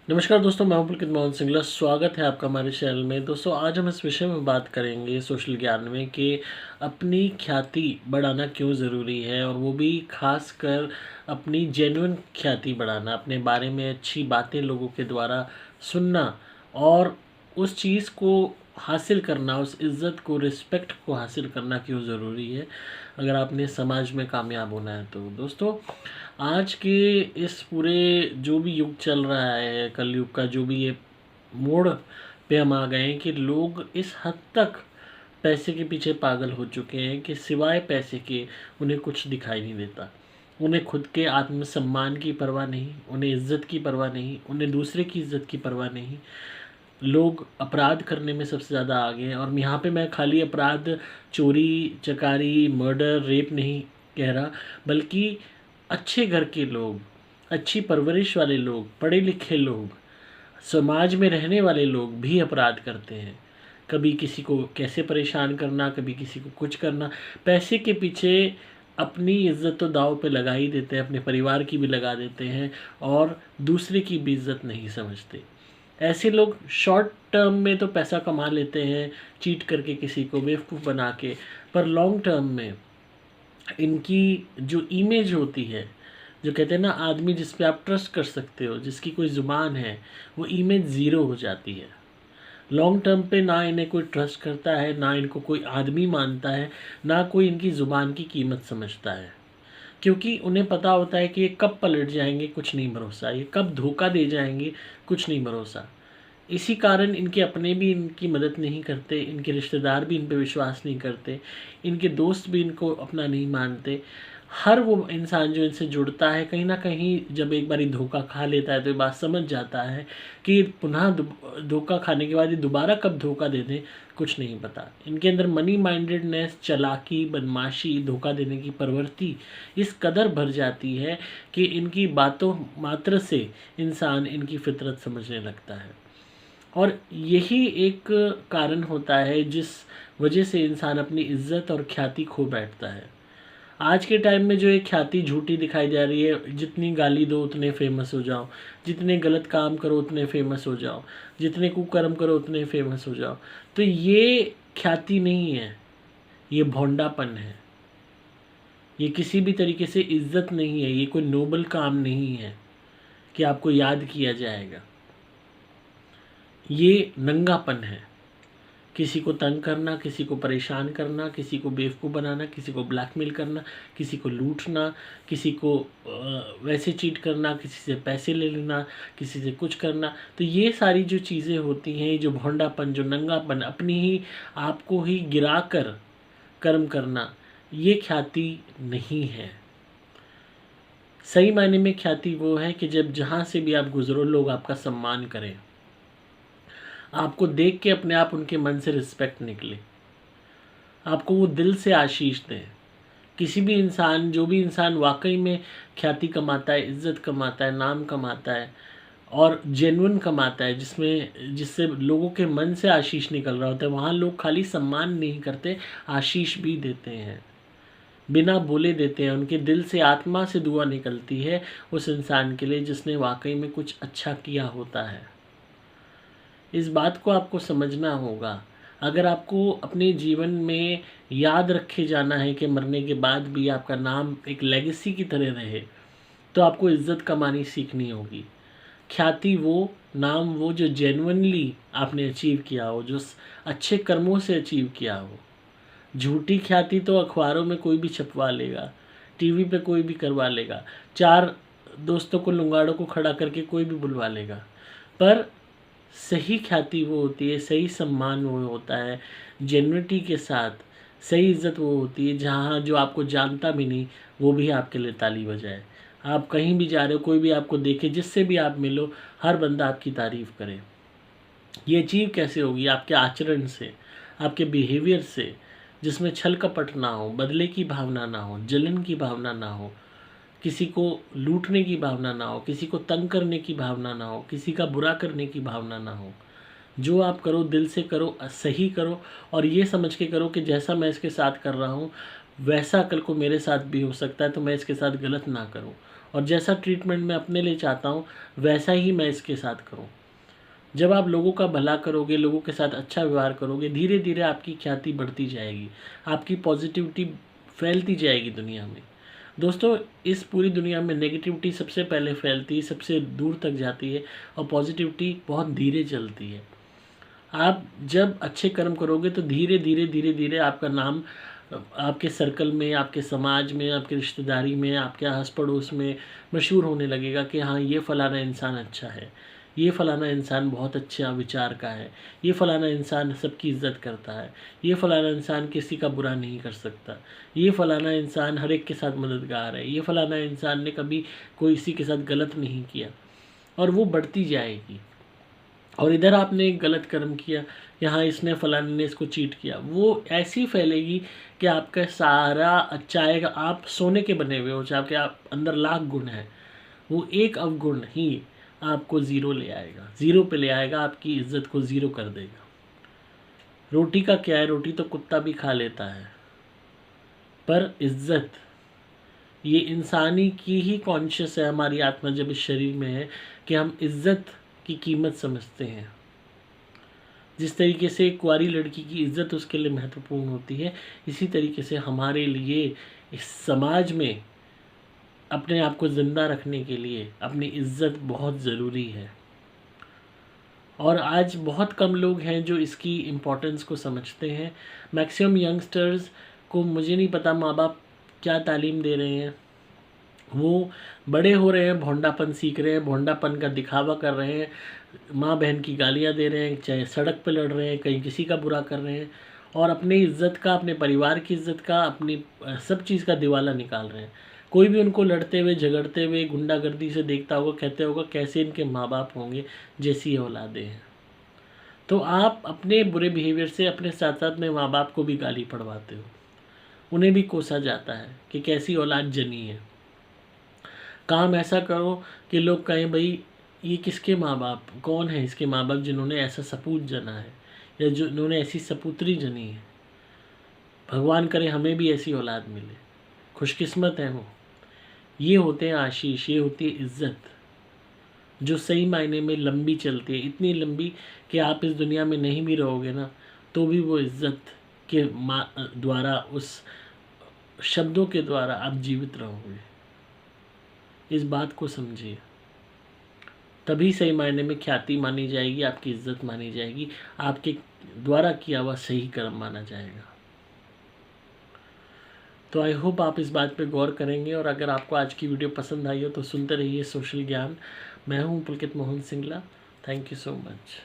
नमस्कार दोस्तों, मैं हूं पुलकित मोहन सिंगला। स्वागत है आपका हमारे चैनल में। दोस्तों, आज हम इस विषय में बात करेंगे सोशल ज्ञान में कि अपनी ख्याति बढ़ाना क्यों ज़रूरी है, और वो भी खासकर अपनी जेन्युइन ख्याति बढ़ाना, अपने बारे में अच्छी बातें लोगों के द्वारा सुनना और उस चीज़ को हासिल करना, उस इज़्ज़त को, रिस्पेक्ट को हासिल करना क्यों ज़रूरी है अगर आपने समाज में कामयाब होना है तो। दोस्तों, आज के इस पूरे जो भी युग चल रहा है, कलयुग का जो भी ये मोड़ पे हम आ गए हैं कि लोग इस हद तक पैसे के पीछे पागल हो चुके हैं कि सिवाय पैसे के उन्हें कुछ दिखाई नहीं देता। उन्हें खुद के आत्मसम्मान की परवाह नहीं, उन्हें इज़्ज़त की परवाह नहीं, उन्हें दूसरे की इज़्ज़त की परवाह नहीं। लोग अपराध करने में सबसे ज़्यादा आगे हैं, और यहाँ पे मैं खाली अपराध, चोरी चकारी, मर्डर, रेप नहीं कह रहा, बल्कि अच्छे घर के लोग, अच्छी परवरिश वाले लोग, पढ़े लिखे लोग, समाज में रहने वाले लोग भी अपराध करते हैं। कभी किसी को कैसे परेशान करना, कभी किसी को कुछ करना, पैसे के पीछे अपनी इज़्ज़त तो दाँव पे लगा ही देते हैं, अपने परिवार की भी लगा देते हैं और दूसरे की भी इज़्ज़त नहीं समझते। ऐसे लोग शॉर्ट टर्म में तो पैसा कमा लेते हैं, चीट करके, किसी को बेवकूफ़ बना के, पर लॉन्ग टर्म में इनकी जो इमेज होती है, जो कहते हैं ना, आदमी जिस पे आप ट्रस्ट कर सकते हो, जिसकी कोई ज़ुबान है, वो इमेज ज़ीरो हो जाती है। लॉन्ग टर्म पे ना इन्हें कोई ट्रस्ट करता है, ना इनको कोई आदमी मानता है, ना कोई इनकी ज़ुबान की कीमत समझता है, क्योंकि उन्हें पता होता है कि ये कब पलट जाएंगे, कुछ नहीं भरोसा, ये कब धोखा दे जाएंगे, कुछ नहीं भरोसा। इसी कारण इनके अपने भी इनकी मदद नहीं करते, इनके रिश्तेदार भी इन पे विश्वास नहीं करते, इनके दोस्त भी इनको अपना नहीं मानते। हर वो इंसान जो इनसे जुड़ता है, कहीं ना कहीं जब एक बारी धोखा खा लेता है तो ये बात समझ जाता है कि पुनः धोखा खाने के बाद ये दोबारा कब धोखा दे दें, कुछ नहीं पता। इनके अंदर मनी माइंडेडनेस, चालाकी, बदमाशी, धोखा देने की प्रवृत्ति इस कदर भर जाती है कि इनकी बातों मात्र से इंसान इनकी फितरत समझने लगता है। और यही एक कारण होता है जिस वजह से इंसान अपनी इज्जत और ख्याति खो बैठता है। आज के टाइम में जो एक ख्याति झूठी दिखाई जा रही है, जितनी गाली दो उतने फेमस हो जाओ, जितने गलत काम करो उतने फेमस हो जाओ, जितने कुकर्म करो उतने फेमस हो जाओ, तो ये ख्याति नहीं है, ये भोंडापन है। ये किसी भी तरीके से इज्जत नहीं है, ये कोई नोबल काम नहीं है कि आपको याद किया जाएगा। ये नंगापन है। किसी को तंग करना, किसी को परेशान करना, किसी को बेवकूफ़ बनाना, किसी को ब्लैकमेल करना, किसी को लूटना, किसी को वैसे चीट करना, किसी से पैसे ले लेना, किसी से कुछ करना। तो ये सारी जो चीज़ें होती हैं, जो भोंडापन, जो नंगापन, अपनी ही आपको ही गिरा कर कर्म करना, ये ख्याति नहीं है। सही मायने में ख्याति वो है कि जब जहाँ से भी आप गुजरो लोग आपका सम्मान करें, आपको देख के अपने आप उनके मन से रिस्पेक्ट निकले, आपको वो दिल से आशीष दें। किसी भी इंसान, जो भी इंसान वाकई में ख्याति कमाता है, इज़्ज़त कमाता है, नाम कमाता है और जेन्युइन कमाता है, जिससे लोगों के मन से आशीष निकल रहा होता है, वहाँ लोग खाली सम्मान नहीं करते, आशीष भी देते हैं, बिना बोले देते हैं। उनके दिल से, आत्मा से दुआ निकलती है उस इंसान के लिए जिसने वाकई में कुछ अच्छा किया होता है। इस बात को आपको समझना होगा। अगर आपको अपने जीवन में याद रखे जाना है कि मरने के बाद भी आपका नाम एक लेगेसी की तरह रहे, तो आपको इज़्ज़त कमानी सीखनी होगी। ख्याति वो, नाम वो जो जेन्युइनली आपने अचीव किया हो, जो अच्छे कर्मों से अचीव किया हो। झूठी ख्याति तो अखबारों में कोई भी छपवा लेगा, टीवी पे कोई भी करवा लेगा, 4 दोस्तों को, लुंगाड़ों को खड़ा करके कोई भी बुलवा लेगा। पर सही ख्याति वो होती है, सही सम्मान वो होता है, जेन्युइनिटी के साथ सही इज़्ज़त वो होती है, जहाँ जो आपको जानता भी नहीं वो भी आपके लिए ताली बजाए। आप कहीं भी जा रहे हो, कोई भी आपको देखे, जिससे भी आप मिलो, हर बंदा आपकी तारीफ़ करे। ये अचीव कैसे होगी? आपके आचरण से, आपके बिहेवियर से, जिसमें छल कपट ना हो, बदले की भावना ना हो, जलन की भावना ना हो, किसी को लूटने की भावना ना हो, किसी को तंग करने की भावना ना हो, किसी का बुरा करने की भावना ना हो। जो आप करो दिल से करो, सही करो, और ये समझ के करो कि जैसा मैं इसके साथ कर रहा हूँ वैसा कल को मेरे साथ भी हो सकता है, तो मैं इसके साथ गलत ना करूँ। और जैसा ट्रीटमेंट मैं अपने लिए चाहता हूँ वैसा ही मैं इसके साथ करूँ। जब आप लोगों का भला करोगे, लोगों के साथ अच्छा व्यवहार करोगे, धीरे धीरे आपकी ख्याति बढ़ती जाएगी, आपकी पॉजिटिविटी फैलती जाएगी दुनिया में। दोस्तों, इस पूरी दुनिया में नेगेटिविटी सबसे पहले फैलती है, सबसे दूर तक जाती है, और पॉजिटिविटी बहुत धीरे चलती है। आप जब अच्छे कर्म करोगे तो धीरे धीरे धीरे धीरे आपका नाम आपके सर्कल में, आपके समाज में, आपके रिश्तेदारी में, आपके आस पड़ोस में मशहूर होने लगेगा कि हाँ, ये फ़लाना इंसान अच्छा है, ये फ़लाना इंसान बहुत अच्छा विचार का है, ये फ़लाना इंसान सबकी इज़्ज़त करता है, ये फ़लाना इंसान किसी का बुरा नहीं कर सकता, ये फ़लाना इंसान हर एक के साथ मददगार है, ये फ़लाना इंसान ने कभी कोई किसी के साथ गलत नहीं किया, और वो बढ़ती जाएगी। और इधर आपने एक गलत कर्म किया, यहाँ इसने फलाने ने इसको चीट किया, वो ऐसी फैलेगी कि आपका सारा अच्छा आएगा। आप सोने के बने हुए हो, चाहे आपके आप अंदर लाख गुण हैं, वो एक अवगुण ही आपको ज़ीरो ले आएगा, ज़ीरो पे ले आएगा, आपकी इज्जत को ज़ीरो कर देगा। रोटी का क्या है, रोटी तो कुत्ता भी खा लेता है, पर इज्जत ये इंसानी की ही कॉन्शियस है, हमारी आत्मा जब इस शरीर में है कि हम इज्जत की कीमत समझते हैं। जिस तरीके से एक कुंवारी लड़की की इज्जत उसके लिए महत्वपूर्ण होती है, इसी तरीके से हमारे लिए इस समाज में अपने आप को ज़िंदा रखने के लिए अपनी इज्जत बहुत ज़रूरी है। और आज बहुत कम लोग हैं जो इसकी इम्पोर्टेंस को समझते हैं। मैक्सिमम यंगस्टर्स को मुझे नहीं पता माँ बाप क्या तालीम दे रहे हैं, वो बड़े हो रहे हैं, भोंडापन सीख रहे हैं, भोंडापन का दिखावा कर रहे हैं, माँ बहन की गालियाँ दे रहे हैं, चाहे सड़क पे लड़ रहे हैं, कहीं किसी का बुरा कर रहे हैं, और अपनी इज्जत का, अपने परिवार की इज्जत का, अपनी सब चीज़ का दिवाला निकाल रहे हैं। कोई भी उनको लड़ते हुए, झगड़ते हुए, गुंडागर्दी से देखता होगा, कहते होगा कैसे इनके माँ बाप होंगे, जैसी ये औलादे हैं। तो आप अपने बुरे बिहेवियर से अपने साथ साथ में माँ बाप को भी गाली पड़वाते हो, उन्हें भी कोसा जाता है कि कैसी औलाद जनी है। काम ऐसा करो कि लोग कहें भाई ये किसके माँ बाप, कौन है इसके माँ बाप जिन्होंने ऐसा सपूत जना है, या जिन्होंने ऐसी सपूत्री जनी है। भगवान करे हमें भी ऐसी औलाद मिले, खुशकिस्मत हैं वो। ये होते हैं आशीष, ये होती है इज्जत, जो सही मायने में लंबी चलती है, इतनी लंबी कि आप इस दुनिया में नहीं भी रहोगे ना, तो भी वो इज्जत के द्वारा, उस शब्दों के द्वारा आप जीवित रहोगे। इस बात को समझिए, तभी सही मायने में ख्याति मानी जाएगी, आपकी इज्जत मानी जाएगी, आपके द्वारा किया हुआ सही कर्म माना जाएगा। तो आई होप आप इस बात पे गौर करेंगे, और अगर आपको आज की वीडियो पसंद आई हो तो सुनते रहिए सोशल ज्ञान। मैं हूँ Pulkit Mohan Singla. Thank you so much.